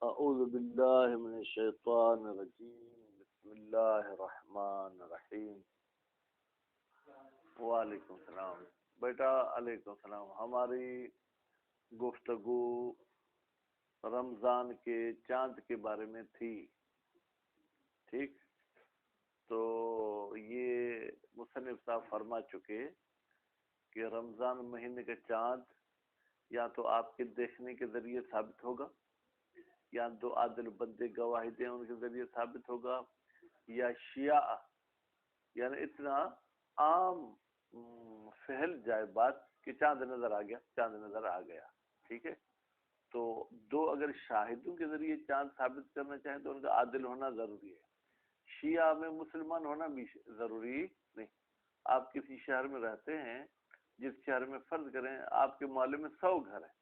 اعوذ باللہ من الشیطان الرجیم، بسم اللہ الرحمن الرحیم۔ وعلیکم السلام بیٹا، علیکم السلام۔ ہماری گفتگو رمضان کے چاند کے بارے میں تھی، ٹھیک؟ تو یہ مصنف صاحب فرما چکے کہ رمضان مہینے کا چاند یا تو آپ کے دیکھنے کے ذریعے ثابت ہوگا، یا دو عادل بندے گواہی دیں ان کے ذریعے ثابت ہوگا، یا شیعہ، یعنی اتنا عام پھیل جائے بات کہ چاند نظر آ گیا، چاند نظر آ گیا، ٹھیک ہے؟ تو دو اگر شاہدوں کے ذریعے چاند ثابت کرنا چاہیں تو ان کا عادل ہونا ضروری ہے۔ شیعہ میں مسلمان ہونا بھی ضروری نہیں۔ آپ کسی شہر میں رہتے ہیں، جس شہر میں فرض کریں آپ کے محلے میں 100 گھر ہیں،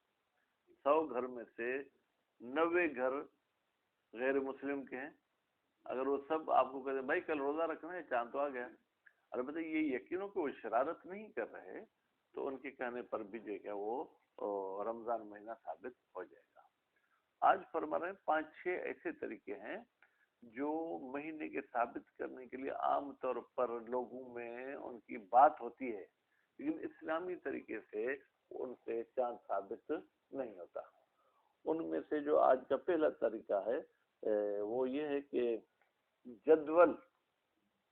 100 گھر میں سے 90 گھر غیر مسلم کے ہیں، اگر وہ سب آپ کو کہتے ہیں بھائی کل روزہ رکھنا ہے، چاند تو آ گیا، البتہ یہ یقینوں کہ وہ شرارت نہیں کر رہے، تو ان کے کہنے پر بھی جو ہے وہ رمضان مہینہ ثابت ہو جائے گا۔ آج فرما رہے ہیں 5-6 ایسے طریقے ہیں جو مہینے کے ثابت کرنے کے لیے عام طور پر لوگوں میں ان کی بات ہوتی ہے، لیکن اسلامی طریقے سے ان سے چاند ثابت نہیں ہوتا۔ ان میں سے جو آج کا پہلا طریقہ ہے وہ یہ ہے کہ جدول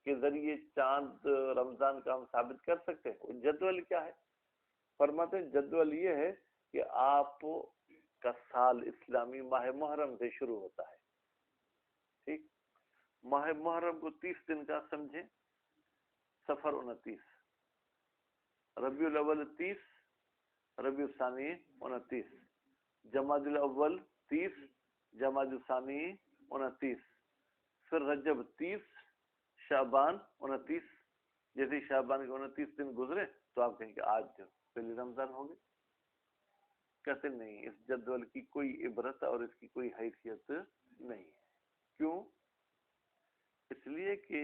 کے ذریعے چاند رمضان کا ہم ثابت کر سکتے ہیں۔ وہ جدول کیا ہے؟ فرماتے ہیں جدول یہ ہے کہ آپ کا سال اسلامی ماہ محرم سے شروع ہوتا ہے، ٹھیک؟ ماہ محرم کو 30 دن کا سمجھیں، سفر 29، ربیع الاول 30، ربیع الثانی 29، جمادی الاول 30، جمادی الثانی 29، پھر رجب 30، شعبان 29۔ جیسے شعبان کے 29 دن گزرے تو آپ کہیں کہ آج پہلی رمضان ہوگی۔ کہتے نہیں، اس جدول کی کوئی عبرت اور اس کی کوئی حیثیت نہیں ہے۔ کیوں؟ اس لیے کہ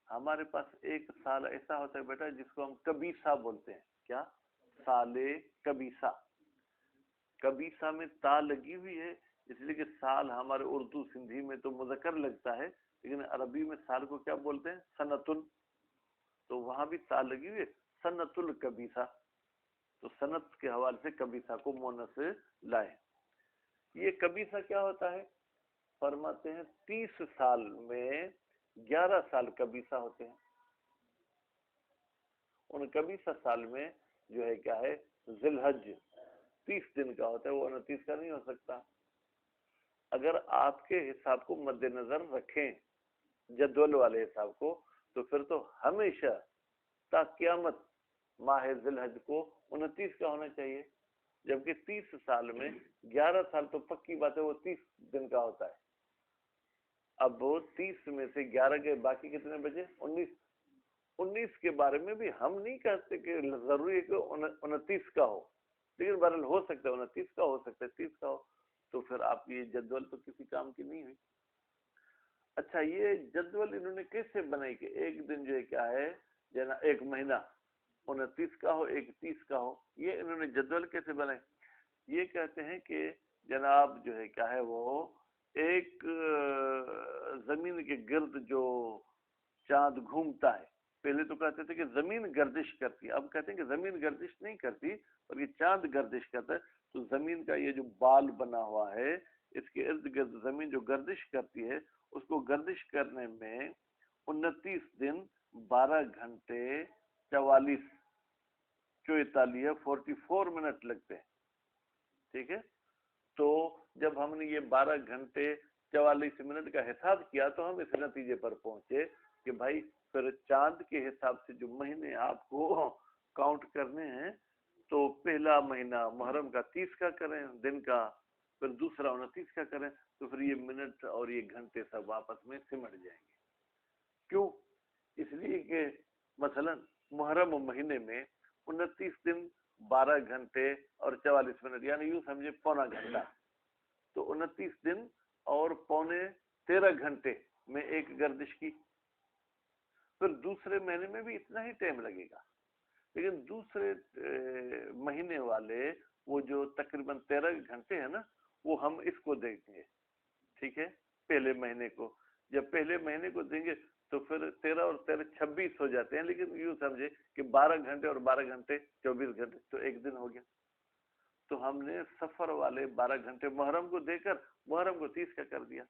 ہمارے پاس ایک سال ایسا ہوتا ہے بیٹا جس کو ہم کبیسہ بولتے ہیں۔ کیا؟ سال کبیسہ۔ کبیسہ میں تا لگی ہوئی ہے، اس لیے کہ سال ہمارے اردو سندھی میں تو مذکر لگتا ہے، لیکن عربی میں سال کو کیا بولتے ہیں؟ سنتن، تو وہاں بھی تا لگی ہوئی ہے، سنت الکبیسہ، تو سنت کے حوالے سے کبیسہ کو مونس لائے۔ یہ کبیسہ کیا ہوتا ہے؟ فرماتے ہیں 30 سال میں 11 سال کبیسہ ہوتے ہیں۔ ان کبیسہ سال میں جو ہے کیا ہے، ذی الحج 30 دن کا ہوتا ہے، وہ 29 کا نہیں ہو سکتا۔ اگر آپ کے حساب کو مد نظر رکھیں، جدول والے حساب کو، تو پھر تو ہمیشہ تا قیامت ماہ ذی الحج کو 29 کا ہونا چاہیے، جبکہ 30 سال میں 11 سال تو پکی بات ہے وہ 30 دن کا ہوتا ہے۔ اب وہ 30 میں سے 11 کے باقی کتنے بچے؟ 19۔ 19 کے بارے میں بھی ہم نہیں کہتے کہ ضروری ہے کہ 29 کا ہو، لیکن بہرحال ہو سکتا ہے 29 کا، ہو سکتا ہے 30 کا ہو، تو پھر آپ یہ جدول تو کسی کام کی نہیں ہوئی۔ اچھا، یہ جدول انہوں نے کیسے بنائی کہ ایک دن جو ہے کیا ہے جنا ایک مہینہ 29 کا ہو، ایک 30 کا ہو؟ یہ انہوں نے جدول کیسے بنائے؟ یہ کہتے ہیں کہ جناب جو ہے کیا ہے وہ ایک زمین کے گرد جو چاند گھومتا ہے، پہلے تو کہتے تھے کہ زمین گردش کرتی ہے، اب کہتے ہیں کہ زمین گردش نہیں کرتی اور یہ چاند گردش کرتا ہے، تو زمین کا یہ جو بال بنا ہوا ہے اس کے ارد گرد زمین جو گردش کرتی ہے، اس کو گردش کرنے میں 29 دن 12 گھنٹے 44 منٹ لگتے ہیں، ٹھیک ہے؟ تو جب ہم نے یہ 12 گھنٹے 44 منٹ کا حساب کیا تو ہم اس نتیجے پر پہنچے کہ بھائی پھر چاند کے حساب سے جو مہینے آپ کو کاؤنٹ کرنے ہیں، تو پہلا مہینہ محرم کا 30 کا کریں دن کا، پھر دوسرا 29 کا کریں، تو پھر یہ منٹ اور یہ گھنٹے سب آپس میں سمٹ جائیں گے۔ کیوں؟ اس لیے کہ مثلا محرم مہینے میں 29 دن 12 گھنٹے اور 44 منٹ، یعنی یوں سمجھے پونا گھنٹہ، تو 29 دن اور پونے 13 گھنٹے میں ایک گردش کی۔ پھر دوسرے مہینے میں بھی اتنا ہی ٹائم لگے گا، لیکن دوسرے مہینے والے وہ جو تقریباً 13 گھنٹے ہیں نا، وہ ہم اس کو دیں گے، ٹھیک ہے، پہلے مہینے کو. جب پہلے مہینے کو دیں گے تو پھر 13 اور 13 26 ہو جاتے ہیں، لیکن یوں سمجھے کہ 12 گھنٹے اور 12 گھنٹے 24 گھنٹے تو ایک دن ہو گیا. تو ہم نے سفر والے 12 گھنٹے محرم کو دے کر محرم کو 30 کا کر دیا،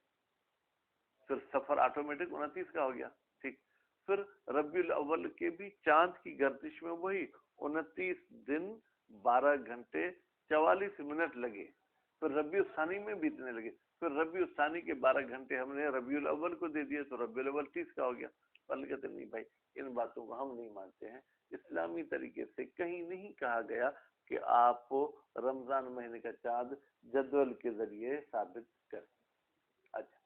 پھر سفر آٹومیٹک 29 کا ہو گیا. ٹھیک. پھر ربیع الاول کے بھی چاند کی گردش میں وہی 29 دن 12 گھنٹے 44 منٹ لگے. پھر ربیع الثانی میں بھی اتنے لگے. پھر ربیع الثانی کے 12 گھنٹے ہم نے ربیع الاول کو دے دیے تو ربیع الاول 30 کا ہو گیا. پر کہتے نہیں بھائی ان باتوں کو ہم نہیں مانتے ہیں. اسلامی طریقے سے کہیں نہیں کہا گیا کہ آپ رمضان مہینے کا چاند جدول کے ذریعے ثابت کریں. اچھا،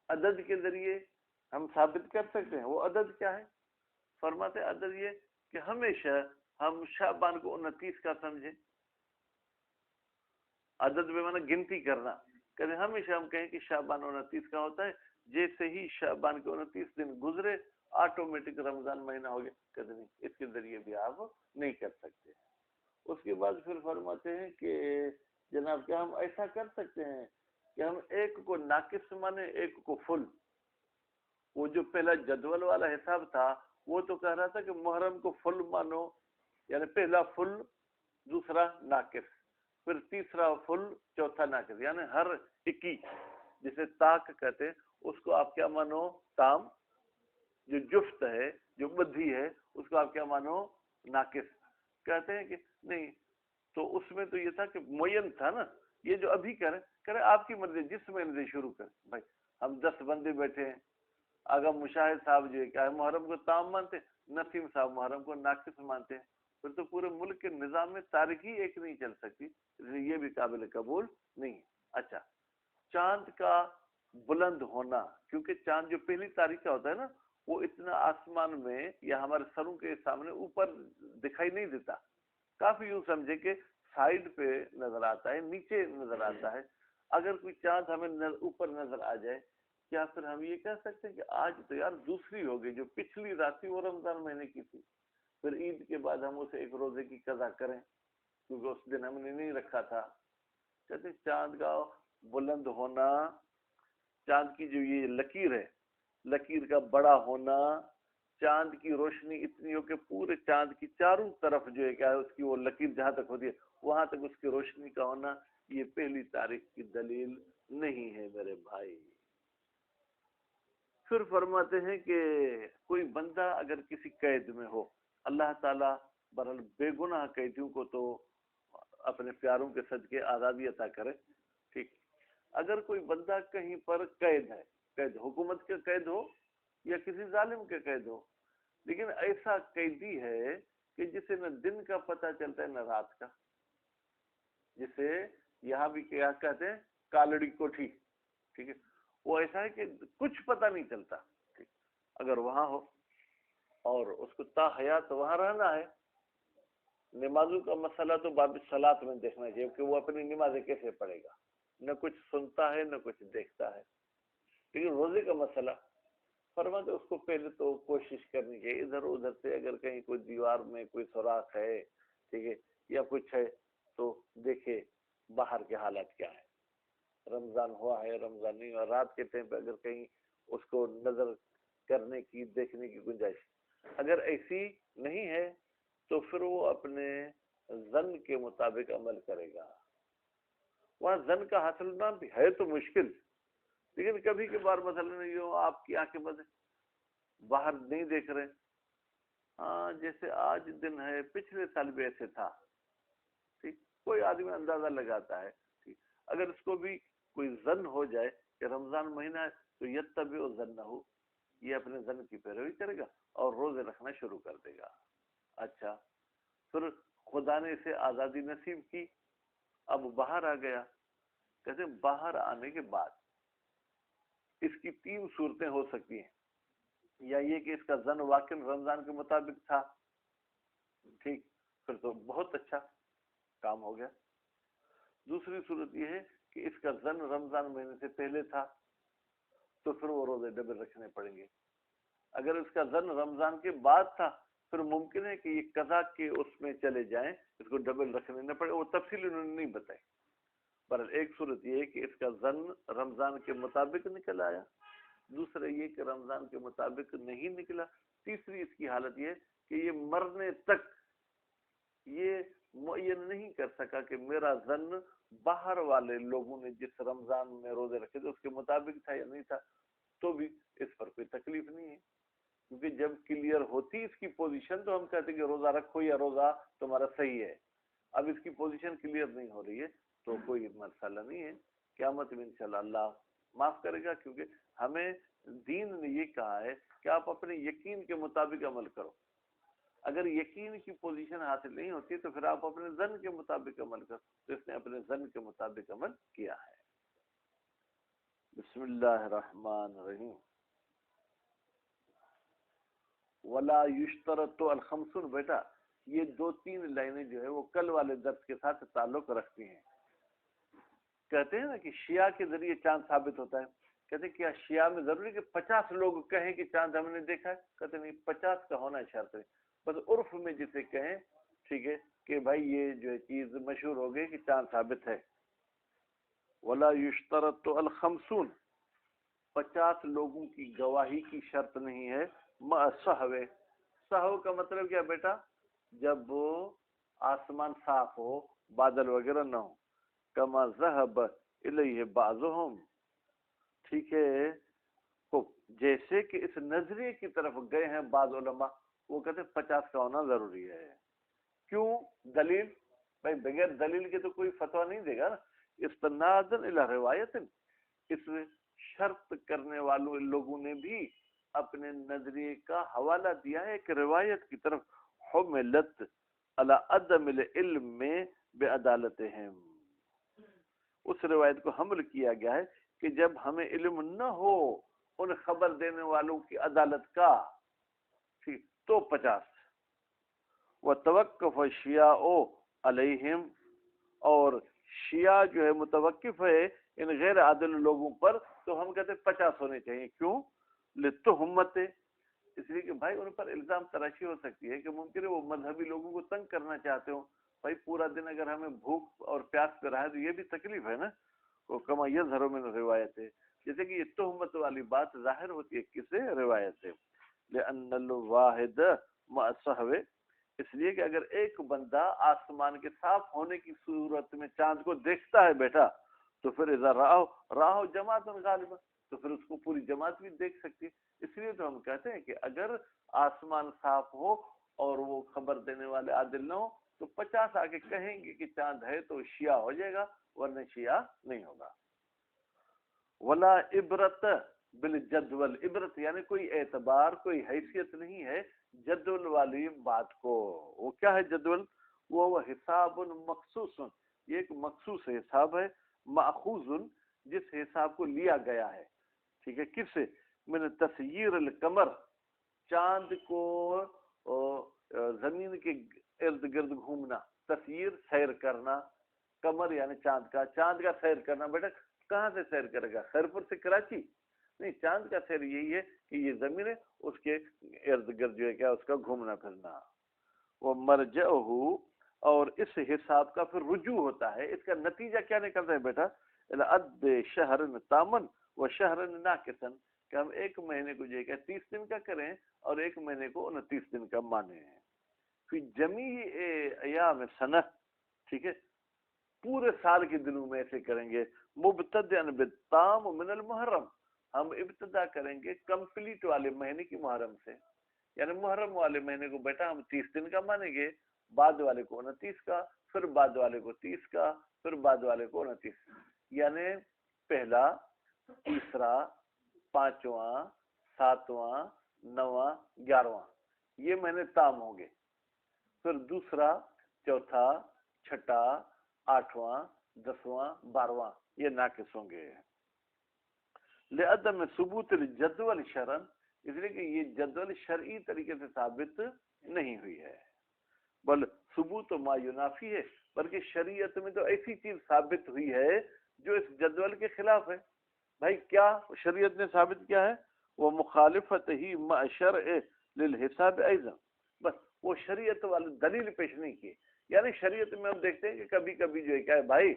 عدد کے ذریعے ہم ثابت کر سکتے ہیں. وہ عدد کیا ہے؟ فرماتے عدد یہ کہ ہمیشہ ہم شعبان کو 29 کا سمجھیں. عدد میں مانا گنتی کرنا. کہتے ہمیشہ ہم کہیں کہ شعبان 29 کا ہوتا ہے، جیسے ہی شعبان کے 29 دن گزرے آٹومیٹک رمضان مہینہ ہو گیا. کہتے نہیں، اس کے ذریعے بھی آپ نہیں کر سکتے. اس کے بعد پھر فرماتے ہیں کہ جناب کیا ہم ایسا کر سکتے ہیں کہ ہم ایک کو ناقص مانے ایک کو فل. وہ جو پہلا جدول والا حساب تھا وہ تو کہہ رہا تھا کہ محرم کو فل مانو، یعنی پہلا فل دوسرا ناقص، پھر تیسرا فل چوتھا ناقص، یعنی ہر 21 جسے تاک کہتے ہیں اس کو آپ کیا مانو تام، جو جفت ہے جو بدھی ہے اس کو آپ کیا مانو ناقص. کہتے ہیں کہ نہیں، تو اس میں تو یہ تھا کہ معین تھا نا. یہ جو ابھی کرے آپ کی مرضی، جس مہینے سے شروع کریں. بھائی ہم 10 بندے بیٹھے ہیں، اگر مشاہد صاحب جو ہے کیا ہے محرم کو تام مانتے، نسیم صاحب محرم کو ناقص مانتے ہیں، پھر تو پورے ملک کے نظام میں تاریخی ایک نہیں چل سکتی. یہ بھی قابل قبول نہیں. اچھا، چاند کا بلند ہونا، کیونکہ چاند جو پہلی تاریخ کا ہوتا ہے نا وہ اتنا آسمان میں یا ہمارے سروں کے سامنے اوپر دکھائی نہیں دیتا. کافی یوں سمجھے کہ سائڈ پہ نظر آتا ہے، نیچے نظر آتا ہے. اگر کوئی چاند ہمیں اوپر نظر آ جائے، کیا پھر ہم یہ کہہ سکتے ہیں کہ آج تو یار دوسری ہو گئی، جو پچھلی رات تھی وہ رمضان مہینے کی تھی، پھر عید کے بعد ہم اسے ایک روزے کی قضا کریں کیونکہ اس دن ہم نے نہیں رکھا تھا. کہتے چاند کا بلند ہونا، چاند کی جو یہ لکیر ہے، لکیر کا بڑا ہونا، چاند کی روشنی اتنی ہو کہ پورے چاند کی چاروں طرف جو ہے کیا ہے اس کی وہ لکیر جہاں تک ہوتی ہے وہاں تک اس کی روشنی کا ہونا، یہ پہلی تاریخ کی دلیل نہیں ہے میرے بھائی. پھر فرماتے ہیں کہ کوئی بندہ اگر کسی قید میں ہو، اللہ تعالیٰ برحال بے گناہ قیدیوں کو تو اپنے پیاروں کے صدقے آزادی عطا کرے. ٹھیک، اگر کوئی بندہ کہیں پر قید ہے، قید حکومت کے قید ہو یا کسی ظالم کے قید ہو، لیکن ایسا قیدی ہے کہ جسے نہ دن کا پتہ چلتا ہے نہ رات کا، جسے یہاں بھی کیا کہتے ہیں کالڑی کوٹھی. ٹھیک ہے، وہ ایسا ہے کہ کچھ پتہ نہیں چلتا. ٹھیک، اگر وہاں ہو اور اس کو تا حیات وہاں رہنا ہے، نمازوں کا مسئلہ تو باب صلاۃ میں دیکھنا چاہیے کہ وہ اپنی نمازیں کیسے پڑھے گا، نہ کچھ سنتا ہے نہ کچھ دیکھتا ہے. لیکن روزے کا مسئلہ فرماتے اس کو پہلے تو کوشش کرنی چاہیے ادھر ادھر سے، اگر کہیں کوئی دیوار میں کوئی سوراخ ہے، ٹھیک ہے، یا کچھ ہے تو دیکھے باہر کے حالات کیا ہے، رمضان ہوا ہے رمضان نہیں ہوا. رات کے ٹائم پہ اگر کہیں اس کو نظر کرنے کی دیکھنے کی گنجائش، اگر ایسی نہیں ہے تو پھر وہ اپنے ظن کے مطابق عمل کرے گا. وہاں ظن کا حاصل نہ بھی ہے تو مشکل، لیکن کبھی کبھار مثلا یہ آپ کی آنکھیں بند باہر نہیں دیکھ رہے، ہاں جیسے آج دن ہے پچھلے سال بھی ایسے تھا. ٹھیک، کوئی آدمی اندازہ لگاتا ہے. ٹھیک، اگر اس کو بھی کوئی ظن ہو جائے کہ رمضان مہینہ ہے تو یتبع ظنہ، یہ اپنے ظن کی پیروی کرے گا اور روزے رکھنا شروع کر دے گا. اچھا، پھر خدا نے اسے آزادی نصیب کی، اب باہر آ گیا. کہتے ہیں باہر آنے کے بعد اس کی 3 صورتیں ہو سکتی ہیں، یا یہ کہ اس کا ظن واقع رمضان کے مطابق تھا، ٹھیک، پھر تو بہت اچھا کام ہو گیا. دوسری صورت یہ ہے کہ اس کا ظن رمضان مہینے سے پہلے تھا تو پھر وہ روزے ڈبل رکھنے پڑیں گے. اگر اس کا ظن رمضان کے بعد تھا پھر ممکن ہے کہ یہ قضا کے اس میں چلے جائیں، اس کو ڈبل رکھنے نہ پڑے. وہ تفصیل انہوں نے نہیں بتائی، پر ایک صورت یہ ہے کہ اس کا ظن رمضان کے مطابق نکل آیا، دوسرا یہ کہ رمضان کے مطابق نہیں نکلا، تیسری اس کی حالت یہ کہ یہ مرنے تک یہ معین نہیں کر سکا کہ میرا ظن باہر والے لوگوں نے جس رمضان میں روزے رکھے تھے اس کے مطابق تھا یا نہیں تھا، تو بھی اس پر کوئی تکلیف نہیں ہے، کیونکہ جب کلیئر ہوتی اس کی پوزیشن تو ہم کہتے ہیں کہ روزہ رکھو یا روزہ تمہارا صحیح ہے. اب اس کی پوزیشن کلیئر نہیں ہو رہی ہے تو کوئی مسئلہ نہیں ہے، قیامت میں انشاءاللہ اللہ معاف کرے گا، کیونکہ ہمیں دین نے یہ کہا ہے کہ آپ اپنے یقین کے مطابق عمل کرو. اگر یقین کی پوزیشن حاصل نہیں ہوتی تو پھر آپ اپنے ظن کے مطابق عمل کرو، تو اس نے اپنے ظن کے مطابق عمل کیا ہے. بسم اللہ الرحمن الرحیم. ولا یشترط الخمسون، بیٹا یہ 2-3 لائنیں جو ہے وہ کل والے درس کے ساتھ تعلق رکھتی ہیں. کہتے ہیں نا کہ شیعہ کے ذریعے چاند ثابت ہوتا ہے، کہتے ہیں کیا شیعہ میں ضروری کہ 50 لوگ کہیں کہ چاند ہم نے دیکھا ہے؟ کہتے نہیں، 50 کا ہونا شرط ہے، بس عرف میں جسے کہیں ٹھیک ہے کہ بھائی یہ جو ہے چیز مشہور ہو گئی کہ چاند ثابت ہے. ولا یشترط الخمسون، 50 لوگوں کی گواہی کی شرط نہیں ہے. مع سہو، سہو کا مطلب کیا بیٹا؟ جب آسمان صاف ہو، بادل وغیرہ نہ ہو. کما ذہب الیہ بعضهم، ٹھیک ہے، جیسے کہ اس نظریے کی طرف گئے ہیں بعض علماء، وہ کہتے ہیں 50 کا ہونا ضروری ہے. کیوں؟ دلیل؟ بھائی بغیر دلیل کے تو کوئی فتویٰ نہیں دے گا نا. استنادا الی روایت، اس شرط کرنے والوں لوگوں نے بھی اپنے نظریے کا حوالہ دیا ہے ایک روایت کی طرف. حملت علی عدم العلم بعدالتہم، اس روایت کو حمل کیا گیا ہے کہ جب ہمیں علم نہ ہو ان خبر دینے والوں کی عدالت کا تو 50. وتوقف الشیعہ علیہم، اور شیعہ جو ہے متوقف ہے ان غیر عادل لوگوں پر، تو ہم کہتے ہیں 50 ہونے چاہیے. کیوں؟ لتہمت، اس لیے کہ بھائی ان پر الزام تراشی ہو سکتی ہے کہ ممکن ہے وہ مذہبی لوگوں کو تنگ کرنا چاہتے ہوں. بھائی پورا دن اگر ہمیں بھوک اور پیاس پہ رہا ہے تو یہ بھی تکلیف ہے نا. وہ کما یظہر من روایت ہے، جیسے کہ یہ تہمت والی بات ظاہر ہوتی ہے کس سے؟ روایت سے. لأن الواحد مع السہو، اس لیے کہ اگر ایک بندہ آسمان کے صاف ہونے کی صورت میں چاند کو دیکھتا ہے بیٹا، تو پھر اذا راہ جماعت غالبا، تو پھر اس کو پوری جماعت بھی دیکھ سکتی. اس لیے تو ہم کہتے ہیں کہ اگر آسمان صاف ہو اور وہ خبر دینے والے عادل نہ ہو تو 50 آ کے کہیں گے کہ چاند ہے تو شیعہ ہو جائے گا، ورنہ شیعہ نہیں ہوگا. ولا عبرت بالجدول، عبرت یعنی کوئی اعتبار، کوئی حیثیت نہیں ہے جدول والی بات کو. وہ کیا ہے جدول؟ وہ حساب مخصوص، یہ ایک مخصوص حساب ہے، ماخوذ، جس حساب کو لیا گیا ہے. ٹھیک ہے، کس سے؟ من تسییر القمر، چاند کو زمین کے ارد گرد گھومنا. تسییر سیر کرنا، قمر یعنی چاند کا سیر کرنا. بیٹا کہاں سے سیر کرے گا؟ خیرپور سے کراچی؟ نہیں، چاند کا سیر یہی ہے کہ یہ زمین ہے، اس کے ارد گرد جو ہے کیا اس کا گھومنا پھرنا. وہ مرجعہ، اور اس حساب کا پھر رجوع ہوتا ہے. اس کا نتیجہ کیا نکلتا ہے بیٹا؟ العد شہر تامن و شہر ناقصا، کہ ہم ایک مہینے کو جو ہے 30 دن کا کریں اور ایک مہینے کو 29 دن کا مانیں. فی جمیع ایام سنہ، ٹھیک ہے، پورے سال کے دنوں میں ایسے کریں گے. مبتدئا بالتام من المحرم، ہم ابتدا کریں گے کمپلیٹ والے مہینے کی محرم سے. یعنی محرم والے مہینے کو بیٹا ہم 30 دن کا مانیں گے، بعد والے کو 29 کا، پھر بعد والے کو 30 کا، پھر بعد والے کو 29. یعنی پہلا، تیسرا، پانچواں، ساتواں، نواں، 11واں، یہ مہینے تام ہوں گے. پھر دوسرا، چوتھا، چھٹا، آٹھواں، 10واں، 12واں، یہ ناقص ہوں گے. لعدم ثبوت الجدول شرعا، اس لیے کہ یہ جدول شرعی طریقے سے ثابت نہیں ہوئی ہے، بل ثبوت ما ینافی ہے، بلکہ شریعت میں تو ایسی چیز ثابت ہوئی ہے جو اس جدول کے خلاف ہے. بھائی کیا شریعت نے ثابت کیا ہے؟ وہ مخالفت ہی مع شرع للحساب ایضا، بس وہ شریعت والے دلیل پیش نہیں کیے. یعنی شریعت میں ہم دیکھتے ہیں کہ کبھی کبھی جو ہے کیا ہے بھائی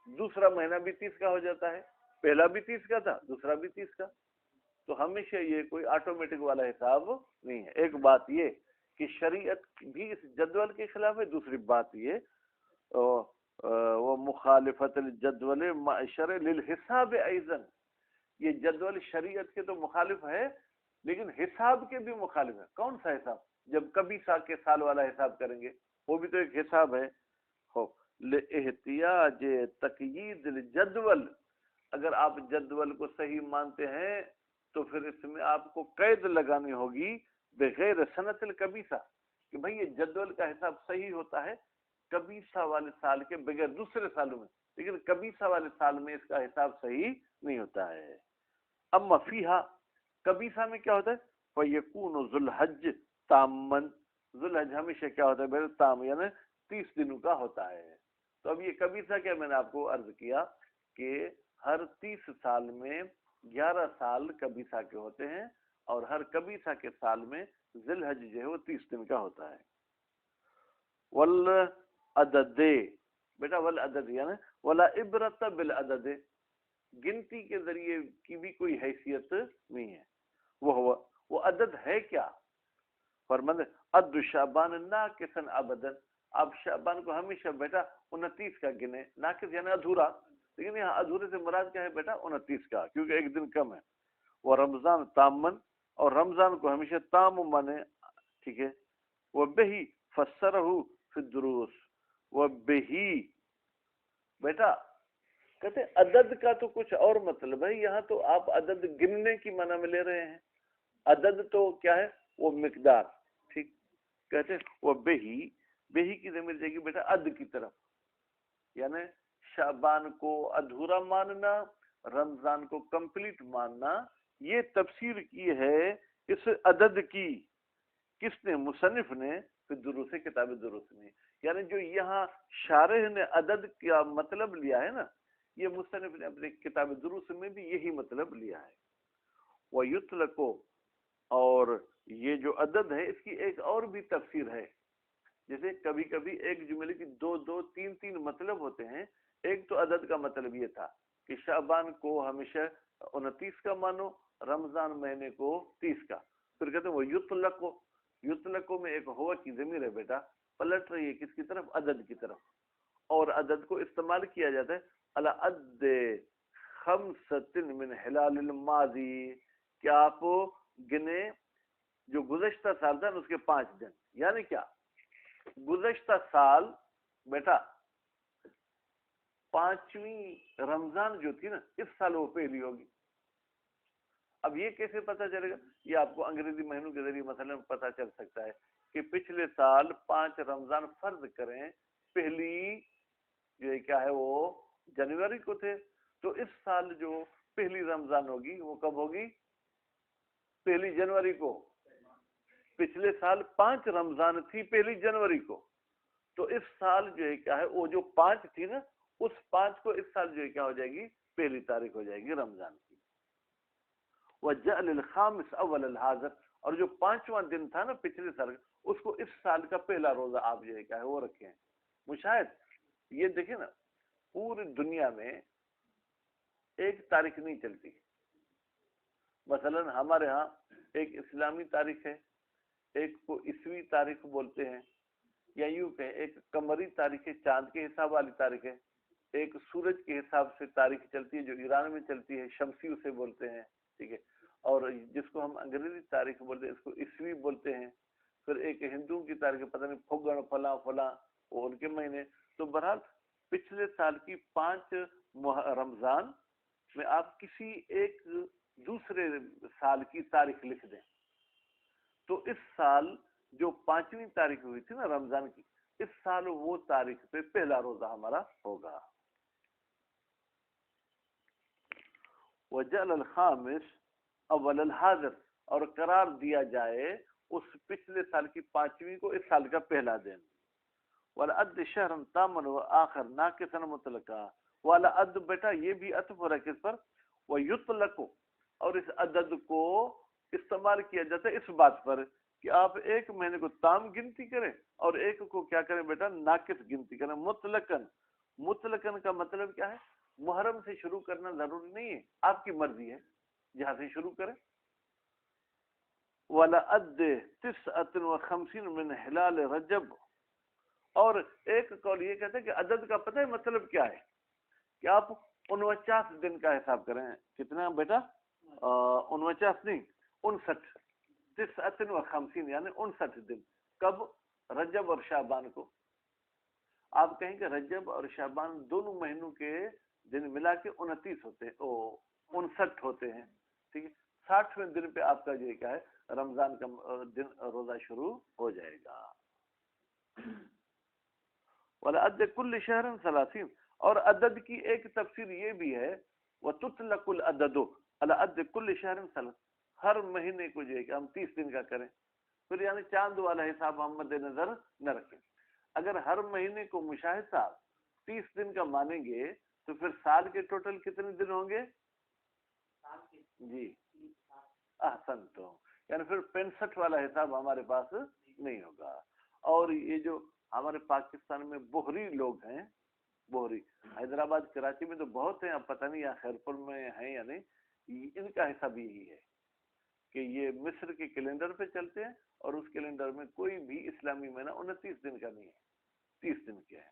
دوسرا مہینہ بھی 30 کا ہو جاتا ہے، پہلا بھی 30 کا تھا دوسرا بھی 30 کا. تو ہمیشہ یہ کوئی آٹومیٹک والا حساب نہیں ہے. ایک بات یہ کہ شریعت بھی اس جدول کے خلاف ہے، دوسری بات یہ وہ مخالفت الجدول معشر للحساب ایضا، یہ جدول شریعت کے تو مخالف ہے لیکن حساب کے بھی مخالف ہے. کون سا حساب؟ جب کبھی کے سال والا حساب کریں گے وہ بھی تو ایک حساب ہے. ہو احتیاج تقیید الجدول، اگر آپ جدول کو صحیح مانتے ہیں تو پھر اس میں آپ کو قید لگانی ہوگی بغیر سنت الکبیسہ، کہ بھئی یہ جدول کا حساب صحیح ہوتا ہے کبیسہ والے سال کے بغیر دوسرے سالوں میں، لیکن کبیسہ والے سال میں اس کا حساب صحیح نہیں ہوتا ہے. اما فیہا، کبیسہ میں کیا ہوتا ہے؟ فَيَكُونُ ذُو الْحَجِّ تَامًّا، ذو الحج ہمیشہ کیا ہوتا ہے بھائی تام، یعنی 30 دنوں کا ہوتا ہے. تو اب یہ کبیسہ کیا میں نے آپ کو عرض کیا کہ ہر 30 سال میں 11 سال کبیسہ کے ہوتے ہیں اور ہر کبیسہ کے سال میں ذی الحج جو ہے وہ 30 دن کا ہوتا ہے. والعدد، بیٹا والعدد یعنی ولا عبرت بالعدد، گنتی کے ذریعے کی بھی کوئی حیثیت نہیں ہے. وہ عدد ہے کیا؟ فرماتے عد شعبان ناقصا ابدا، آپ شعبان کو ہمیشہ بیٹا 29 کا گنے، ناقص یعنی ادھورا، لیکن یہاں ادھورے سے مراد کیا ہے بیٹا 29 کا، کیونکہ ایک دن کم ہے. وہ رمضان تامن، اور رمضان کو ہمیشہ تام مانے، ٹھیک ہے. وہ بہی فسرہ فی الدروس، وہ بہی بیٹا کہتے ہیں عدد کا تو کچھ اور مطلب ہے، یہاں تو آپ عدد گننے کی معنی میں لے رہے ہیں. عدد تو کیا ہے؟ وہ مقدار، ٹھیک. کہتے ہیں وہ بہی، بہی کی ضمیر جائے گی بیٹا عد کی طرف، یعنی شعبان کو ادھورا ماننا، رمضان کو کمپلیٹ ماننا. یہ تفسیر کی ہے اس عدد کی، کس نے؟ مصنف نے، پھر دروس کتاب دروس نے. یعنی جو یہاں شارح نے عدد کا مطلب لیا ہے نا، یہ مصنف نے اپنے کتاب دروس میں بھی یہی مطلب لیا ہے. وَيُطْلَقُ، اور یہ جو عدد ہے اس کی ایک اور بھی تفسیر ہے. جیسے کبھی کبھی ایک جملے کی دو تین مطلب ہوتے ہیں. ایک تو عدد کا مطلب یہ تھا کہ شعبان کو ہمیشہ 29 کا مانو، رمضان مہینے کو 30 کا. پھر کہتے ہیں وہ یطلقو میں ایک ہوا کی ضمیر ہے بیٹا، پلٹ رہی ہے کس کی طرف؟ عدد کی طرف. اور عدد کو استعمال کیا جاتا ہے علی عد خمسۃ من ہلال الماضی، کہ آپ گنے جو گزشتہ سال تھا اس کے 5 دن. یعنی کیا؟ گزشتہ سال بیٹا 5ویں رمضان جو تھی نا، اس سال وہ پہلی ہوگی. اب یہ کیسے پتہ چلے گا؟ یہ آپ کو انگریزی مہینوں کے ذریعے مثلا پتہ چل سکتا ہے کہ پچھلے سال 5 رمضان فرض کریں پہلی جو ہے کیا ہے وہ جنوری کو تھے، تو اس سال جو پہلی رمضان ہوگی وہ کب ہوگی؟ پہلی جنوری کو. پچھلے سال 5 رمضان تھی پہلی جنوری کو، تو اس سال جو ہے کیا ہے وہ جو 5 تھی نا، اس 5 کو اس سال جو ہے کیا ہو جائے گی؟ پہلی تاریخ ہو جائے گی رمضان کی. وَجَعْلِ الْخَامِسَ أَوَّلَ الْحَاضِرِ، اور جو 5واں دن تھا نا پچھلے سال، اس کو اس سال کا پہلا روزہ آپ جو ہے کیا ہے وہ رکھیں. مشاہد یہ دیکھیں نا، پوری دنیا میں ایک تاریخ نہیں چلتی. مثلا ہمارے ہاں ایک اسلامی تاریخ ہے، ایک کو عیسوی تاریخ بولتے ہیں، یا یوں کہ ایک قمری تاریخ ہے، چاند کے حساب والی تاریخ ہے. ایک سورج کے حساب سے تاریخ چلتی ہے جو ایران میں چلتی ہے، شمسی اسے بولتے ہیں، ٹھیک ہے. اور جس کو ہم انگریزی تاریخ بولتے ہیں اس کو عیسوی بولتے ہیں. پھر ایک ہندوؤں کی تاریخ پتہ نہیں پھگڑ فلاں فلاں، وہ ان کے مہینے. تو بہرحال پچھلے سال کی 5 رمضان میں آپ کسی ایک دوسرے سال کی تاریخ لکھ دیں، تو اس سال جو 5ویں تاریخ ہوئی تھی نا رمضان کی، اس سال وہ تاریخ پہ پہلا روزہ ہمارا ہوگا. وجعل الخامس اول الحاضر، اور قرار دیا جائے اس پچھلے سال کی 5ویں کو اس سال کا پہلا دن. والعد شہرا تامن وآخر ناقصا مطلقا، والعد بیٹا یہ بھی عطف ہو رہا ہے کس پر؟ ویطلق، اور اس عدد کو استعمال کیا جاتا ہے اس بات پر کہ آپ ایک مہینے کو تام گنتی کریں اور ایک کو کیا کریں بیٹا؟ ناقص گنتی کریں. مطلقاً مطلقاً کا مطلب کیا ہے؟ محرم سے شروع کرنا ضروری نہیں ہے، آپ کی مرضی ہے جہاں سے شروع کریں. وَلَأَدِّ تِسْعَةٍ وَخَمْسِينَ مِنْ ہلال رجب. اور ایک قول یہ کہتے ہیں کہ عدد کا پتہ ہے مطلب کیا ہے؟ کہ آپ 49 دن کا حساب کریں. کتنا بیٹا؟ 49 نہیں، 59. 59 و 50 یعنی 59 دن. کب؟ رجب اور شعبان کو. آپ کہیں کہ رجب اور شعبان دونوں مہینوں کے دن ملا کے 29 ہوتے ہیں، 59 ہوتے ہیں. ٹھیک ہے، 60ویں دن پہ آپ کا جو کیا ہے رمضان کا دن روزہ شروع ہو جائے گا. وَلَعَدَّ كُلِّ شَهْرٍ 30. اور عدد کی ایک تفسیر یہ بھی ہے وَتُطْلَقُ الْعَدَدُ عَلَى عَدِّ كُلِّ شَهْرٍ 30. ہر مہینے کو جو ہے کہ ہم 30 دن کا کریں، پھر یعنی چاند والا حساب ہم مد نظر نہ رکھیں. اگر ہر مہینے کو مشاہد 30 دن کا مانیں گے تو پھر سال کے ٹوٹل کتنے دن ہوں گے؟ جی احسن. تو یعنی پھر 65 والا حساب ہمارے پاس نہیں ہوگا. اور یہ جو ہمارے پاکستان میں بوہری لوگ ہیں، بوہری حیدرآباد کراچی میں تو بہت ہیں، اب پتہ نہیں یا خیرپور میں ہیں یا نہیں، ان کا حساب یہی ہے کہ یہ مصر کے کیلنڈر پہ چلتے ہیں اور اس کیلنڈر میں کوئی بھی اسلامی مہینہ 29 دن کا نہیں ہے، 30 دن کا ہے.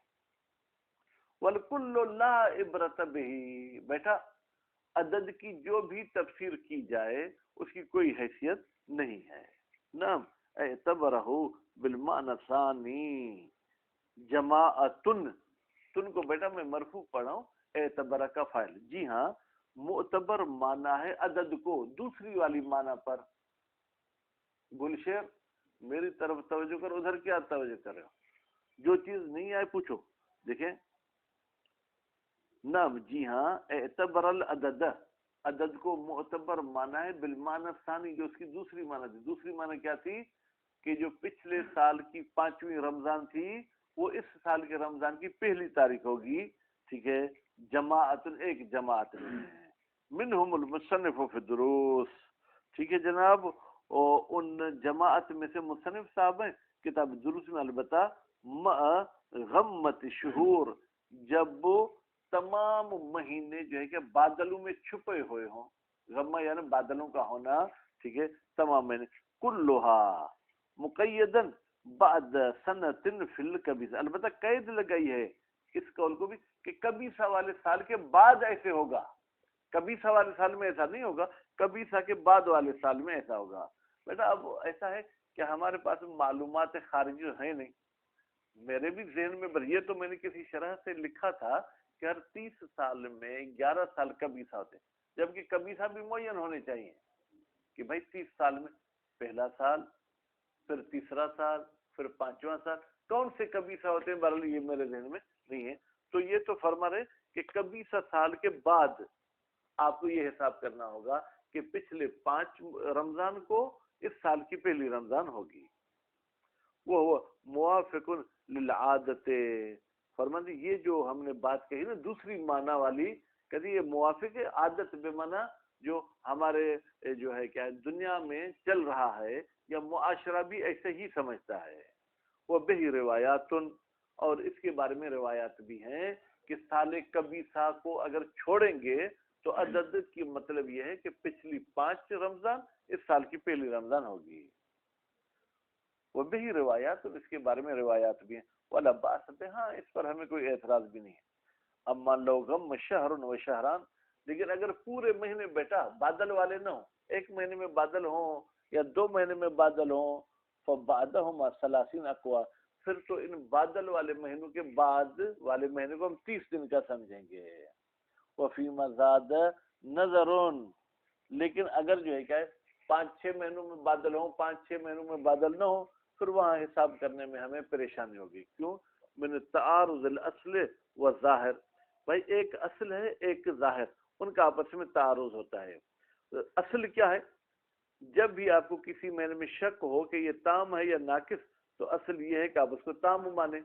وَالْكُلُّ لَا عِبْرَةَ بِهِ. بیٹا عدد کی جو بھی تفسیر کی جائے اس کی کوئی حیثیت نہیں ہے. نعم اعتبرہ بالمعنی الثانی جماعتن. تن کو بیٹا میں مرفوع پڑھا ہوں، اعتبرہ کا فاعل. جی ہاں، معتبر مانا ہے عدد کو دوسری والی مانا پر. گلشیر میری طرف توجہ کر، ادھر کیا توجہ کر رہے ہو؟ جو چیز نہیں آئے پوچھو. دیکھیں نعم جی ہاں، اعتبر العدد، عدد کو معتبر مانا ہے بالمعنی الثانی، جو اس کی دوسری معنی تھی. دوسری معنی کیا تھی؟ کہ جو پچھلے سال کی 5ویں رمضان تھی وہ اس سال کے رمضان کی 1 تاریخ ہوگی. ٹھیک ہے، جماعت ایک جماعت میں منہم المصنف فی الدروس. ٹھیک ہے جناب، ان جماعت میں سے مصنف صاحب ہیں کتاب دروس میں، البتہ غمت شہور، جب تمام مہینے جو ہے کہ بادلوں میں چھپے ہوئے ہوں. غمہ یعنی بادلوں کا ہونا. ٹھیک ہے، تمام مہینے. کلھا مقیدن بعد سنۃ فی الکبیسہ. البتہ قید لگائی ہے اس قول کو بھی کہ کبیسہ والے سال کے بعد ایسے ہوگا. کبیسہ والے سال میں ایسا نہیں ہوگا، کبیسہ کے بعد والے سال میں ایسا ہوگا. بیٹا اب ایسا ہے کہ ہمارے پاس معلومات خارجی ہیں نہیں. میرے بھی ذہن میں یہ تو میں نے کسی شرح سے لکھا تھا کہ ہر 30 سال میں 11 سال کبیسہ ہوتے ہیں، جبکہ کبیسہ بھی معین ہونے چاہیے کہ بھائی 30 سال میں پہلا سال، پھر تیسرا سال، پھر 5واں سال. کون سے کبیسہ ہوتے ہیں؟ بہرحال یہ میرے ذہن میں نہیں ہے. تو یہ تو فرما رہے کہ کبیسہ سال کے بعد آپ کو یہ حساب کرنا ہوگا کہ پچھلے 5 رمضان کو اس سال کی 1 رمضان ہوگی. وہ موافق للعادت. فرمان یہ جو ہم نے بات کہی نا دوسری معنی والی، کہتی یہ موافق ہے عادت بے معنی جو ہمارے جو ہے کیا دنیا میں چل رہا ہے یا معاشرہ بھی ایسے ہی سمجھتا ہے. وہ بہی روایات، اور اس کے بارے میں روایات بھی ہیں کہ سال کبیسہ کو اگر چھوڑیں گے تو عدد کی مطلب یہ ہے کہ پچھلی 5 رمضان اس سال کی 1 رمضان ہوگی. وہ بھی روایات، اور اس کے بارے میں روایات بھی ہیں. والا باس ہے، ہاں اس پر ہمیں کوئی اعتراض بھی نہیں ہے. اب مان لو غم شہر و شہران، لیکن اگر پورے مہینے بیٹا بادل والے نہ ہوں، 1 مہینے میں بادل ہوں یا 2 مہینے میں بادل ہوں، فبعدہما 30 اقوا، پھر تو ان بادل والے مہینوں کے بعد والے مہینے کو ہم 30 دن کا سمجھیں گے. وفیما زاد نظرون، لیکن اگر جو ہے کیا ہے 5-6 مہینوں میں بادل ہوں، 5-6 مہینوں میں بادل نہ ہوں، پھر وہاں حساب کرنے میں ہمیں پریشانی ہوگی. کیوں؟ من تعارض الاصل و ظاہر. بھائی ایک اصل ہے ایک ظاہر، ان کا آپس میں تعارض ہوتا ہے. اصل کیا ہے؟ جب بھی آپ کو کسی معنی میں شک ہو کہ یہ تام ہے یا ناقص، تو اصل یہ ہے کہ آپ اس کو تام مانیں.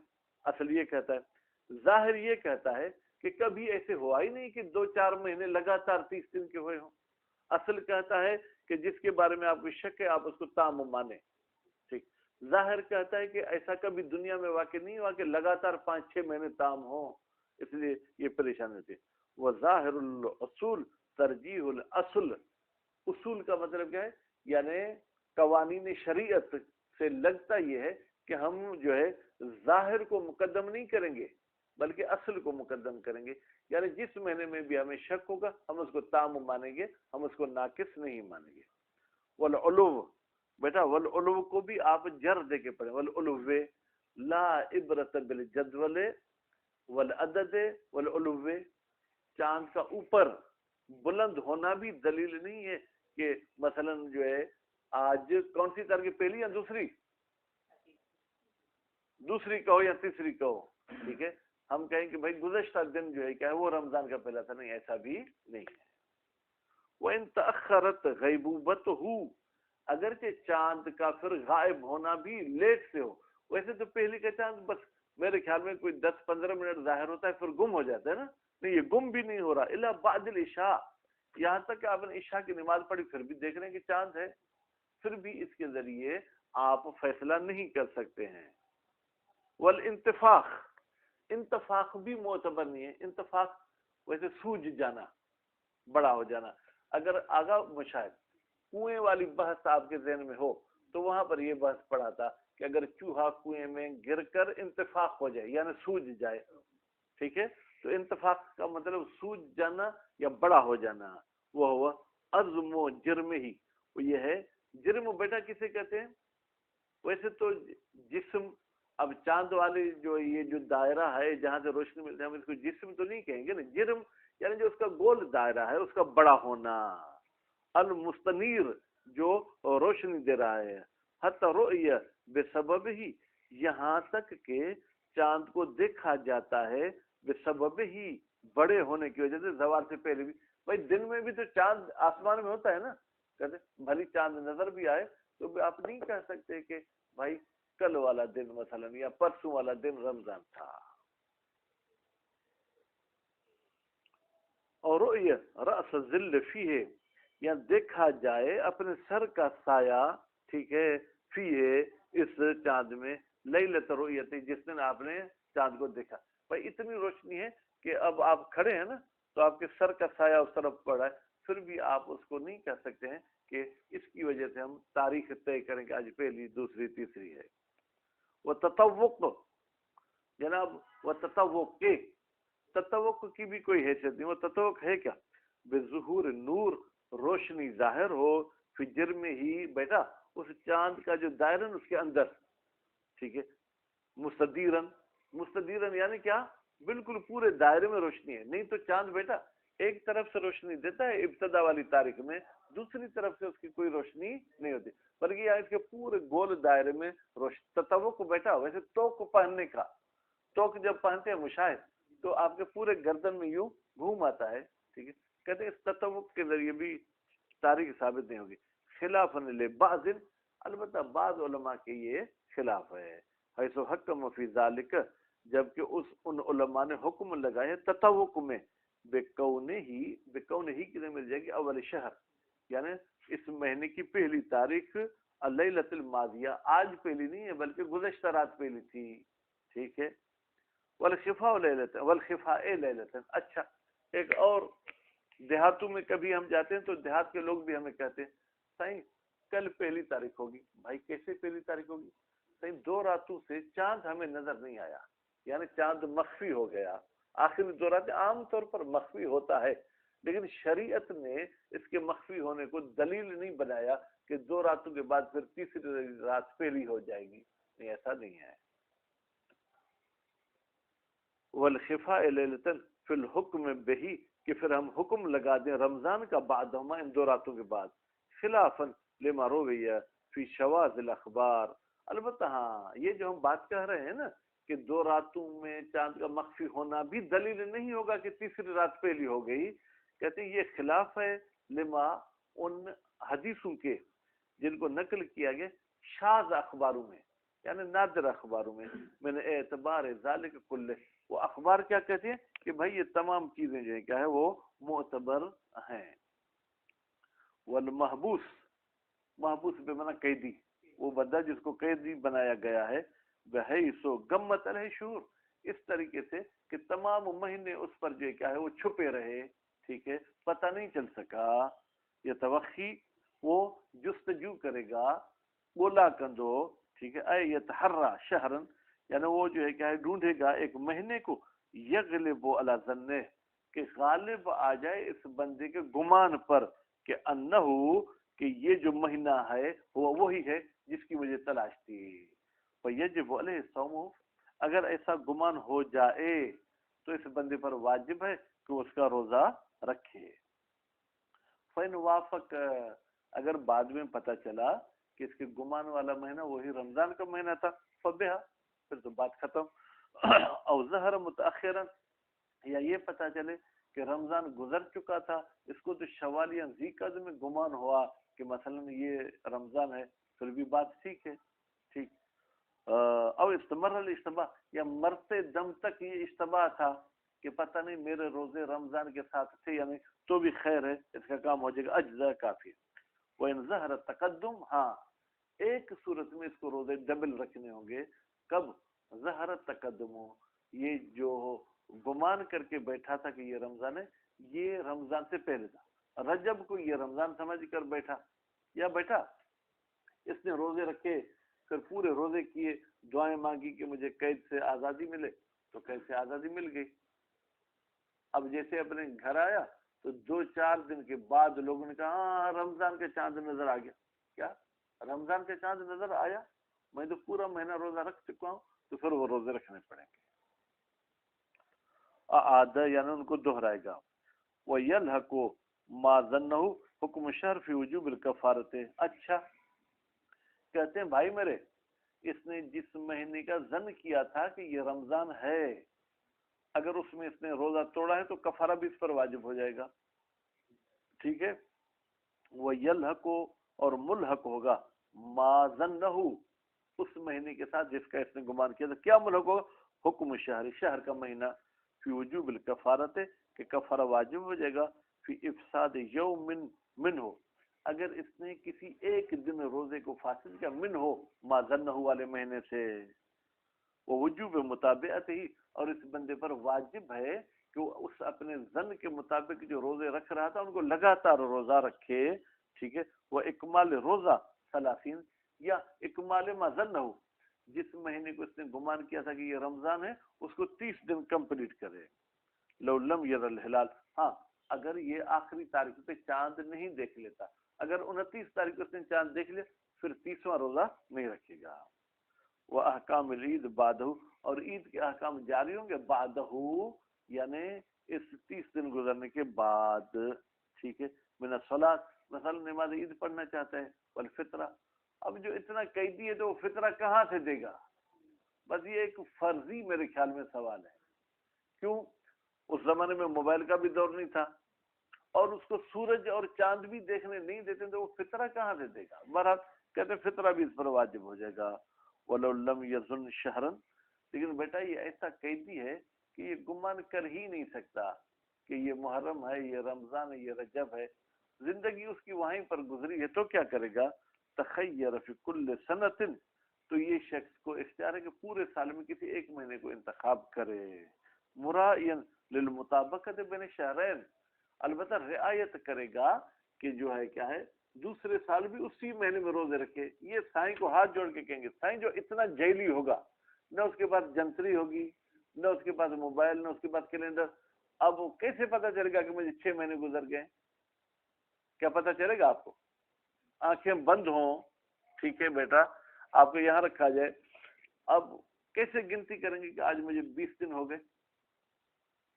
اصل یہ کہتا ہے. ظاہر یہ کہتا ہے کہ کبھی ایسے ہوا ہی نہیں کہ 2-4 مہینے لگاتار 30 دن کے ہوئے ہوں. اصل کہتا ہے کہ جس کے بارے میں آپ کو شک ہے آپ اس کو تام مانیں. ٹھیک. ظاہر کہتا ہے کہ ایسا کبھی دنیا میں واقع نہیں ہوا کہ لگاتار 5-6 مہینے تام ہوں. اس لیے یہ پریشانی ہوتی ہے. وظاہر الاصول ترجیح الاصل. اصول کا مطلب کیا ہے؟ یعنی قوانین شریعت سے لگتا یہ ہے کہ ہم جو ہے ظاہر کو مقدم نہیں کریں گے بلکہ اصل کو مقدم کریں گے. یعنی جس معنی میں بھی ہمیں شک ہوگا ہم اس کو تام مانیں گے, ہم اس کو ناقص نہیں مانیں گے. والعلو, بیٹا والعلو کو بھی آپ جر دے کے پڑھیں. والعلو لا عبرت بالجدول والعدد والعلو. چاند کا اوپر بلند ہونا بھی دلیل نہیں ہے کہ مثلا جو ہے آج کون سی تاریخ, پہلی یا دوسری کہو یا تیسری کہو, ٹھیک ہے, ہم کہیں کہ بھائی گزشتہ دن جو ہے کیا ہے وہ رمضان کا پہلا تھا, نہیں, ایسا بھی نہیں ہے. وَإِن تَأَخَّرَتْ غَيْبُوبَتُهُ, اگرچہ چاند کا پھر غائب ہونا بھی لیٹ سے ہو. ویسے تو پہلی کا چاند بس میرے خیال میں کوئی 10-15 منٹ ظاہر ہوتا ہے پھر گم ہو جاتا ہے نا, نہیں یہ گم بھی نہیں ہو رہا الا بعد العشاء, یہاں تک کہ آپ نے عشاء کی نماز پڑھی پھر بھی دیکھ رہے ہیں کہ چاند ہے, پھر بھی اس کے ذریعے آپ فیصلہ نہیں کر سکتے ہیں. والانتفاخ, انتفاخ بھی معتبر نہیں ہے. انتفاخ ویسے سوج جانا, بڑا ہو جانا. اگر آگا مشاہد کنویں والی بحث آپ کے ذہن میں ہو تو وہاں پر یہ بحث پڑا تھا کہ اگر چوہا کنویں میں گر کر انتفاخ ہو جائے یعنی سوج جائے, ٹھیک ہے, تو انتفاخ کا مطلب سوج جانا یا بڑا ہو جانا. وہ ہوا عظم و جرم ہی, وہ یہ ہے جرم بیٹا کسے کہتے ہیں؟ ویسے تو جسم, اب چاند والی جو یہ جو دائرہ ہے جہاں سے روشنی ملتی ہے ہم اس کو جسم تو نہیں کہیں گے نا. جرم یعنی جو اس کا گول دائرہ ہے اس کا بڑا ہونا. المستنیر, جو روشنی دے رہا ہے. حتی رؤیہ بسبب ہی, یہاں تک کہ چاند کو دیکھا جاتا ہے بسبب ہی, بڑے ہونے کی وجہ سے. زوال سے پہلے بھی بھائی دن میں بھی تو چاند آسمان میں ہوتا ہے نا, کہتے بھلی چاند نظر بھی آئے تو بھی آپ نہیں کہہ سکتے کہ بھائی کل والا دن مثلا یا پرسوں والا دن رمضان تھا. اور رؤیہ رأس الظل فیہ, یا دیکھا جائے اپنے سر کا سایہ, ٹھیک ہے, فیہ اس چاند میں. لیلۃ رؤیت, جس دن آپ نے چاند کو دیکھا. بھائی اتنی روشنی ہے کہ اب آپ کھڑے ہیں نا تو آپ کے سر کا سایہ اس طرف پڑا ہے, پھر بھی آپ اس کو نہیں کہہ سکتے ہیں کہ اس کی وجہ سے ہم تاریخ طے کریں کہ آج پہلی دوسری تیسری ہے. وہ تطوق جناب, وہ تطوق کے, تطوق کی بھی کوئی حیثیت نہیں. وہ تطوق ہے کیا؟ بظہور نور, روشنی ظاہر ہو, فی جرم ہی, بیٹا اس چاند کا جو دائرہ اس کے اندر, ٹھیک ہے. مستدیرن, مستدیرن یعنی کیا؟ بالکل پورے دائرے میں روشنی ہے. نہیں تو چاند بیٹا ایک طرف سے روشنی دیتا ہے ابتدا والی تاریخ میں, دوسری طرف سے اس کی کوئی روشنی نہیں ہوتی, بلکہ یہاں اس کے پورے گول دائرے میں روشنی. تطوق بیٹا ویسے توق پہننے کا, توق جب پہنتے ہیں مشاہد تو آپ کے پورے گردن میں یوں گھوم آتا ہے, ٹھیک ہے. کہتے ہیں اس تطوق کے ذریعے بھی تاریخ ثابت نہیں ہوگی. خلافاً لبعض, البتہ بعض علماء کے یہ خلاف ہے. حیث حکم فی ذالک, جبکہ ان علماء نے حکم لگائے تطوق میں بکون ہی کتنے مل جائے گی اول شہر, یعنی اس مہینے کی پہلی تاریخ. اللیلۃ الماضیہ, آج پہلی نہیں ہے بلکہ گزشتہ رات پہلی تھی, ٹھیک ہے. والخفاء لیلۃ والخفاء لیلۃ. اچھا ایک اور, دیہاتوں میں کبھی ہم جاتے ہیں تو دیہات کے لوگ بھی ہمیں کہتے ہیں سائیں کل پہلی تاریخ ہوگی. بھائی کیسے پہلی تاریخ ہوگی؟ سائیں 2 راتوں سے چاند ہمیں نظر نہیں آیا, یعنی چاند مخفی ہو گیا. آخری 2 راتیں عام طور پر مخفی ہوتا ہے, لیکن شریعت نے اس کے مخفی ہونے کو دلیل نہیں بنایا کہ 2 راتوں کے بعد پھر تیسری رات پہلی ہو جائے گی. نہیں, ایسا نہیں ہے. والخفاء لیلۃ فی الحکم بہی, کہ پھر ہم حکم لگا دیں رمضان کا بعدہما, ان 2 راتوں کے بعد. خلافاً لما روی فی شواذ الاخبار. البتہ ہاں یہ جو ہم بات کہہ رہے ہیں نا کہ 2 راتوں میں چاند کا مخفی ہونا بھی دلیل نہیں ہوگا کہ تیسری رات پہلی ہو گئی. کہتے ہیں یہ خلاف ہے لما, ان حدیثوں کے جن کو نقل کیا گیا شاذ اخباروں میں, یعنی نادر اخباروں میں. میں نے اعتبار ذالک کلہ, وہ اخبار کیا کہتے ہیں کہ بھائی یہ تمام چیزیں جو ہیں کیا ہے وہ معتبر ہیں. والمحبوس, محبوس بے معنی قیدی, وہ بندہ جس کو قیدی بنایا گیا ہے. بحیث غمت علیہ شہور, اس طریقے سے کہ تمام مہینے اس پر جو کیا ہے وہ چھپے رہے، ٹھیک ہے، پتہ نہیں چل سکا. یہ توخی وہ جستجو کرے گا، بولا کندو، ٹھیک ہے، اے یتحرا شہرن، یعنی وہ جو ہے کیا ہے ڈھونڈے گا ایک مہینے کو، یغلب علی ظنہ، کہ غالب آ جائے اس بندے کے گمان پر کہ انہو، کہ یہ جو مہینہ ہے وہ وہی ہے جس کی مجھے تلاش تھی. فیجب علیہ الصوم، اگر ایسا گمان ہو جائے تو اس بندے پر واجب ہے کہ اس کا روزہ رکھے. فین وافق، اگر بعد میں پتہ چلا کہ اس کے گمان والا مہینہ وہی رمضان کا مہینہ تھا، فبہا، پھر تو بات ختم. او ظہر متاخرا، یا یہ پتہ چلے کہ رمضان گزر چکا تھا، اس کو تو شوال یا ذیقعدہ میں گمان ہوا کہ مثلا یہ رمضان ہے، پھر بھی بات ٹھیک ہے، ٹھیک. او استمر الاشتباہ، یا مرتے دم تک یہ اشتباہ تھا کہ پتہ نہیں میرے روزے رمضان کے ساتھ تھے یا نہیں، تو بھی خیر ہے، اس کا کام ہو جائے گا، اجزا کافی. وَإِنْ ظَهَرَ التَّقَدُّمْ، ہاں ایک صورت میں اس کو روزے ڈبل رکھنے ہوں گے. کب؟ ظہر التقدم، یہ جو گمان کر کے بیٹھا تھا کہ یہ رمضان ہے، یہ رمضان سے پہلے تھا، رجب کو یہ رمضان سمجھ کر بیٹھا، یا بیٹھا اس نے روزے رکھے، پھر پورے روزے کیے، دعائیں مانگی کہ مجھے قید سے آزادی ملے، تو قید سے آزادی مل گئی. اب جیسے اپنے گھر آیا تو 2-4 دن کے بعد لوگوں نے کہا ہاں رمضان کا چاند نظر آ گیا. کیا رمضان کا چاند نظر آیا؟ میں تو پورا مہینہ روزہ رکھ چکا ہوں. تو پھر وہ روزے رکھنے پڑیں گے. اعادہ یعنی ان کو دہرائے گا. وَيَلْحَقُ مَا ظَنَّهُ حُکْمُ الشَّهْرِ فِي وُجُوبِ الْكَفَارَةِ. اچھا کہتے ہیں بھائی میرے، اس نے جس مہینے کا ظن کیا تھا کہ یہ رمضان ہے، اگر اس میں اس نے روزہ توڑا ہے تو کفارہ بھی اس پر واجب ہو جائے گا. ٹھیک ہے. وہ یلحق اور ملحق ہوگا ما ظنہ، اس مہینے کے ساتھ جس کا اس نے گمان کیا تھا. کیا ملحق ہوگا؟ حکم شہر، شہر کا مہینہ، فی وجوب الکفارت، کہ کفارہ واجب ہو جائے گا، فی افساد یوم من ہو، اگر اس نے کسی ایک دن روزے کو فاسد کیا، من ہو ما ظنہ والے مہینے سے. وہ وجوب مطابعت ہی، اور اس بندے پر واجب ہے کہ وہ اس اپنے ظن کے مطابق جو روزے رکھ رہا تھا ان کو لگاتار روزہ رکھے. ٹھیک ہے. وہ اکمال روزہ 30، یا اکمال ما ظنہ، جس مہینے کو اس نے گمان کیا تھا کہ یہ رمضان ہے اس کو 30 دن کمپلیٹ کرے. لو لم یر الہلال، ہاں اگر یہ آخری تاریخ پہ چاند نہیں دیکھ لیتا، اگر 29 تاریخ کو اس نے چاند دیکھ لیا پھر 30واں روزہ نہیں رکھے گا. وہ احکام العید بعدہ، اور عید کے احکام جاری ہوں گے بعدہ، یعنی اس 30 دن گزرنے کے بعد. ٹھیک ہے. من الصلاۃ، مثلا نماز عید پڑھنا چاہتا ہے، والفطرہ، اب جو اتنا قیدی ہے تو وہ فطرہ کہاں سے دے گا؟ بس یہ ایک فرضی میرے خیال میں سوال ہے. کیوں؟ اس زمانے میں موبائل کا بھی دور نہیں تھا، اور اس کو سورج اور چاند بھی دیکھنے نہیں دیتے تو وہ فطرہ کہاں سے دے گا؟ بہرحال کہتے ہیں فطرہ بھی اس پر واجب ہو جائے گا. وَلَوْ لَمْ يَظُنْ شَهْرًا، لیکن بیٹا یہ ایسا قیدی ہے کہ یہ گمان کر ہی نہیں سکتا کہ یہ محرم ہے، یہ رمضان ہے، یہ رجب ہے. زندگی اس کی وہیں پر گزری ہے، تو کیا کرے گا؟ تخیر فی کل سنۃ، تو یہ شخص کو اختیار ہے کہ پورے سال میں کسی ایک مہینے کو انتخاب کرے. مراعین للمطابقت بین شہرین، البتہ رعایت کرے گا کہ جو ہے کیا ہے دوسرے سال بھی اسی مہینے میں روزے رکھے. یہ سائیں کو ہاتھ جوڑ کے کہیں گے، سائیں جو اتنا جیلی ہوگا، نہ اس کے پاس جنتری ہوگی، نہ اس کے پاس موبائل، نہ اس کے پاس کیلنڈر، اب وہ کیسے پتا چلے گا کہ مجھے 6 مہینے گزر گئے؟ کیا پتا چلے گا آپ کو؟ آنکھیں بند ہوں، ٹھیک ہے بیٹا، آپ کو یہاں رکھا جائے، اب کیسے گنتی کریں گے کہ آج مجھے 20 دن ہو گئے،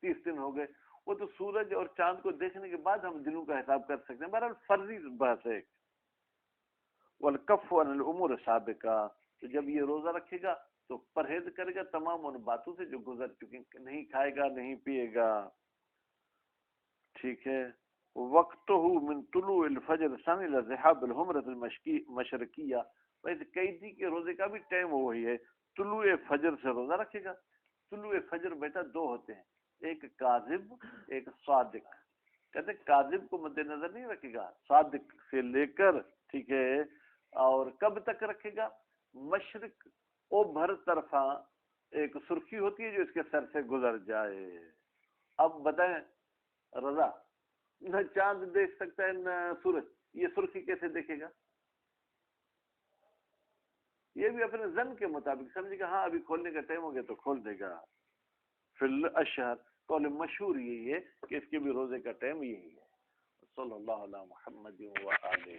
30 دن ہو گئے؟ وہ تو سورج اور چاند کو دیکھنے کے بعد ہم دنوں کا حساب کر سکتے ہیں. بہرحال فرضی بحث ہے. والکف عن الامور السابقہ، تو جب یہ روزہ رکھے گا تو پرہیز کرے گا تمام ان باتوں سے جو گزر چکی، نہیں کھائے گا، نہیں پیے گا. ٹھیک ہے. وقتہ من طلوع الفجر ثانی الى ذهاب الحمرۃ المشرقیہ، ویسے قیدی کے روزے کا بھی ٹائم وہی ہے، طلوع فجر سے روزہ رکھے گا. طلوع فجر بیٹا 2 ہوتے ہیں، ایک کاذب، ایک صادق. کہتے کاذب کو مد نظر نہیں رکھے گا، صادق سے لے کر، ٹھیک ہے، اور کب تک رکھے گا؟ مشرق او بھر طرفاں ایک سرخی ہوتی ہے جو اس کے سر سے گزر جائے. اب بتائیں رضا، نہ چاند دیکھ سکتا ہے نہ سورج، یہ سرخی کیسے دیکھے گا؟ یہ بھی اپنے زن کے مطابق سمجھے گا ہاں ابھی کھولنے کا ٹائم ہو گیا تو کھول دے گا. فی الاشہر قول مشہور یہی ہے کہ اس کے بھی روزے کا ٹائم یہی ہے. صلی اللہ علیہ محمد و آلہ.